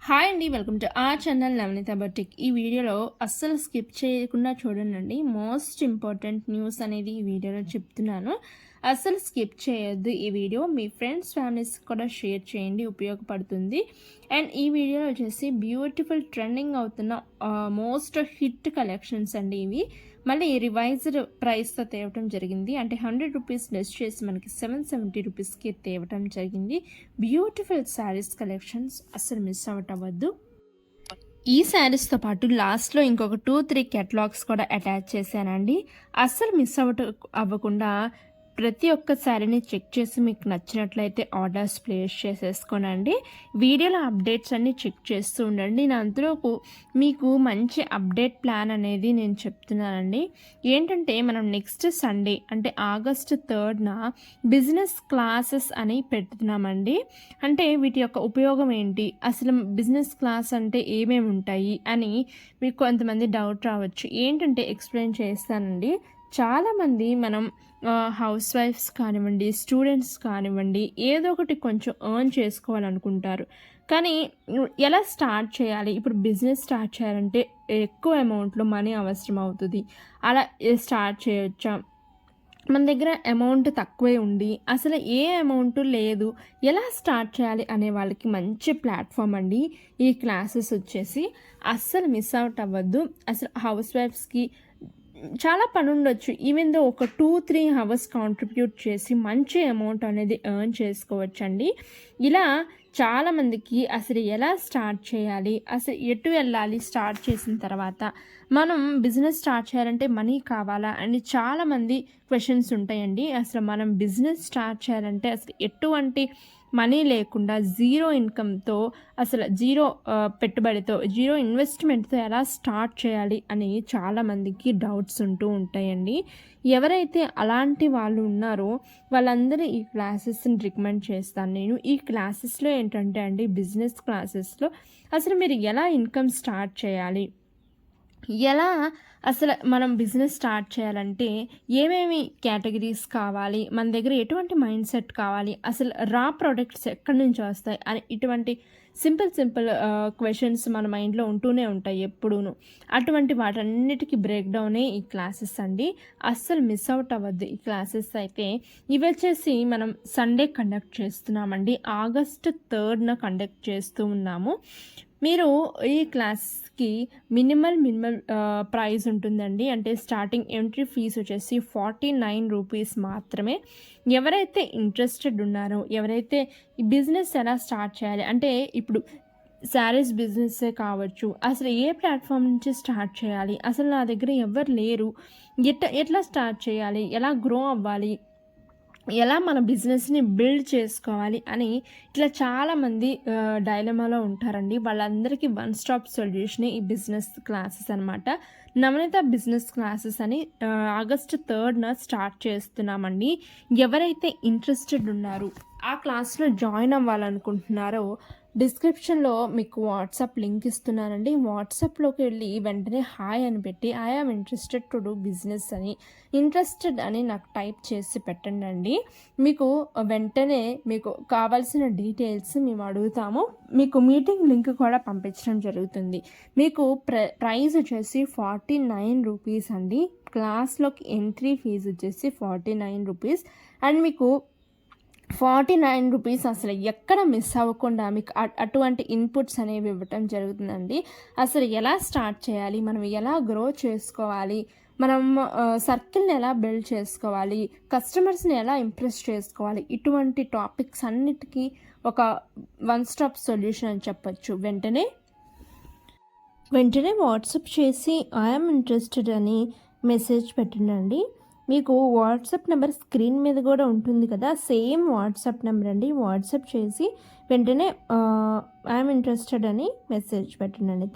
Hi అండి, welcome to ఆ channel నవనీత batik. ఈ వీడియోలో అస్సలు స్కిప్ చేయకుండా చూడండి. మోస్ట్ ఇంపార్టెంట్ న్యూస్ అనేది ఈ వీడియోలో చెప్తున్నాను. అస్సలు స్కిప్ చేయొద్దు. ఈ వీడియో మీ ఫ్రెండ్స్ ఫ్యామిలీస్ కూడా షేర్ చేయండి, ఉపయోగపడుతుంది. అండ్ ఈ వీడియోలో వచ్చేసి బ్యూటిఫుల్ ట్రెండింగ్ అవుతున్న మోస్ట్ హిట్ కలెక్షన్స్ అండి ఇవి. మళ్ళీ రివైజ్డ్ ప్రైస్తో తేవటం జరిగింది. అంటే 100 రూపీస్ లెస్ చేసి మనకి 770 రూపీస్కి తేవటం జరిగింది. బ్యూటిఫుల్ శారీస్ కలెక్షన్స్ అస్సలు మిస్ అవ్వద్దు. ఈ శారీస్తో పాటు లాస్ట్లో ఇంకొక 2-3 కేటలాగ్స్ కూడా అటాచ్ చేశానండి. అస్సలు మిస్ అవ్వకుండా ప్రతి ఒక్క శారీని చెక్ చేసి మీకు నచ్చినట్లయితే ఆర్డర్స్ ప్లేస్ చేసేసుకోనండి. వీడియోలో అప్డేట్స్ అన్నీ చెక్ చేస్తూ ఉండండి. నా అందులో మీకు మంచి అప్డేట్ ప్లాన్ అనేది నేను చెప్తున్నానండి. ఏంటంటే మనం నెక్స్ట్ సండే అంటే ఆగస్టు 3న బిజినెస్ క్లాసెస్ అని పెడుతున్నామండి. అంటే వీటి యొక్క ఉపయోగం ఏంటి, అసలు బిజినెస్ క్లాస్ అంటే ఏమేమి ఉంటాయి అని మీకు కొంతమంది డౌట్ రావచ్చు. ఏంటంటే ఎక్స్ప్లెయిన్ చేస్తానండి. చాలామంది మనం హౌస్ వైఫ్స్ కానివ్వండి, స్టూడెంట్స్ కానివ్వండి, ఏదో ఒకటి కొంచెం ఎర్న్ చేసుకోవాలనుకుంటారు. కానీ ఎలా స్టార్ట్ చేయాలి, ఇప్పుడు బిజినెస్ స్టార్ట్ చేయాలంటే ఎక్కువ అమౌంట్లో మనీ అవసరం అవుతుంది. అలా స్టార్ట్ చేయొచ్చా, మన దగ్గర అమౌంట్ తక్కువే ఉండి అసలు ఏ అమౌంట్ లేదు, ఎలా స్టార్ట్ చేయాలి అనే వాళ్ళకి మంచి ప్లాట్ఫామ్ అండి ఈ క్లాసెస్ వచ్చేసి. అస్సలు మిస్ అవుట్ అవ్వద్దు. అసలు హౌస్ వైఫ్స్కి చాలా పని ఉండొచ్చు. ఈవెన్ దో ఒక 2-3 అవర్స్ కాంట్రిబ్యూట్ చేసి మంచి అమౌంట్ అనేది ఎర్న్ చేసుకోవచ్చండి. ఇలా చాలామందికి అసలు ఎలా స్టార్ట్ చేయాలి, అసలు ఎటు వెళ్ళాలి, స్టార్ట్ చేసిన తర్వాత మనం బిజినెస్ స్టార్ట్ చేయాలంటే మనీ కావాలా అని చాలామంది క్వశ్చన్స్ ఉంటాయండి. అసలు మనం బిజినెస్ స్టార్ట్ చేయాలంటే అసలు ఎటువంటి మనీ లేకుండా జీరో ఇన్కమ్తో, అసలు జీరో పెట్టుబడితో, జీరో ఇన్వెస్ట్మెంట్తో ఎలా స్టార్ట్ చేయాలి అని చాలామందికి డౌట్స్ ఉంటూ ఉంటాయండి. ఎవరైతే అలాంటి వాళ్ళు ఉన్నారో వాళ్ళందరూ ఈ క్లాసెస్ని రికమెండ్ చేస్తాను నేను. ఈ క్లాసెస్లో ఏంటంటే అండి, బిజినెస్ క్లాసెస్లో అసలు మీరు ఎలా ఇన్కమ్ స్టార్ట్ చేయాలి, ఎలా అసలు మనం బిజినెస్ స్టార్ట్ చేయాలంటే ఏమేమి కేటగిరీస్ కావాలి, మన దగ్గర ఎటువంటి మైండ్ సెట్ కావాలి, అసలు రా ప్రొడక్ట్స్ ఎక్కడి నుంచి వస్తాయి అని ఇటువంటి సింపుల్ క్వశ్చన్స్ మన మైండ్లో ఉంటూనే ఉంటాయి ఎప్పుడూను. అటువంటి వాటన్నిటికీ బ్రేక్ డౌనే ఈ క్లాసెస్ అండి. అస్సలు మిస్ అవుట్ అవ్వద్దు ఈ క్లాసెస్ అయితే. ఇవి వచ్చేసి మనం సండే కండక్ట్ చేస్తున్నామండి. ఆగస్టు 3న కండక్ట్ చేస్తూ ఉన్నాము. మీరు ఈ క్లాస్కి మినిమల్ ప్రైస్ ఉంటుందండి. అంటే స్టార్టింగ్ ఎంట్రీ ఫీజు వచ్చేసి 49 రూపీస్ మాత్రమే. ఎవరైతే ఇంట్రెస్టెడ్ ఉన్నారో, ఎవరైతే ఈ బిజినెస్ ఎలా స్టార్ట్ చేయాలి అంటే, ఇప్పుడు శారీస్ బిజినెస్సే కావచ్చు, అసలు ఏ ప్లాట్ఫామ్ నుంచి స్టార్ట్ చేయాలి, అసలు నా దగ్గర ఎవరు లేరు, ఎట్లా స్టార్ట్ చేయాలి, ఎలా గ్రో అవ్వాలి, ఎలా మన బిజినెస్ని బిల్డ్ చేసుకోవాలి అని ఇట్లా చాలామంది డైలమాలో ఉంటారండి. వాళ్ళందరికీ వన్ స్టాప్ సొల్యూషనే ఈ బిజినెస్ క్లాసెస్ అనమాట. నవనీత బిజినెస్ క్లాసెస్ అని ఆగస్టు 3న స్టార్ట్ చేస్తున్నామండి. ఎవరైతే ఇంట్రెస్టెడ్ ఉన్నారో, ఆ క్లాస్లో జాయిన్ అవ్వాలనుకుంటున్నారో డిస్క్రిప్షన్లో మీకు వాట్సాప్ లింక్ ఇస్తున్నానండి. వాట్సాప్లోకి వెళ్ళి వెంటనే హాయ్ అని పెట్టి I am interested to do business అని, ఇంట్రెస్టెడ్ అని నాకు టైప్ చేసి పెట్టండి. మీకు వెంటనే మీకు కావాల్సిన డీటెయిల్స్ మేము అడుగుతాము. మీకు మీటింగ్ లింక్ కూడా పంపించడం జరుగుతుంది. మీకు ప్రైస్ వచ్చేసి 49 రూపీస్ అండి. క్లాస్లోకి ఎంట్రీ ఫీజు వచ్చేసి 49 రూపీస్. అండ్ మీకు 49 రూపీస్ అసలు ఎక్కడ మిస్ అవ్వకుండా మీకు అటువంటి ఇన్పుట్స్ అనేవి ఇవ్వటం జరుగుతుందండి. అసలు ఎలా స్టార్ట్ చేయాలి, మనం ఎలా గ్రో చేసుకోవాలి, మనం సర్కిల్ని ఎలా బిల్డ్ చేసుకోవాలి, కస్టమర్స్ని ఎలా ఇంప్రెస్ చేసుకోవాలి, ఇటువంటి టాపిక్స్ అన్నిటికీ ఒక వన్ స్టాప్ సొల్యూషన్ అని చెప్పొచ్చు. వెంటనే వాట్సాప్ చేసి ఐఎమ్ ఇంట్రెస్టెడ్ అని మెసేజ్ పెట్టండి. మీకు వాట్సాప్ నెంబర్ స్క్రీన్ మీద కూడా ఉంటుంది కదా, సేమ్ వాట్సాప్ నెంబర్ అండి. వాట్సాప్ చేసి వెంటనే ఐఎమ్ ఇంట్రెస్టెడ్ అని మెసేజ్ పెట్టండి.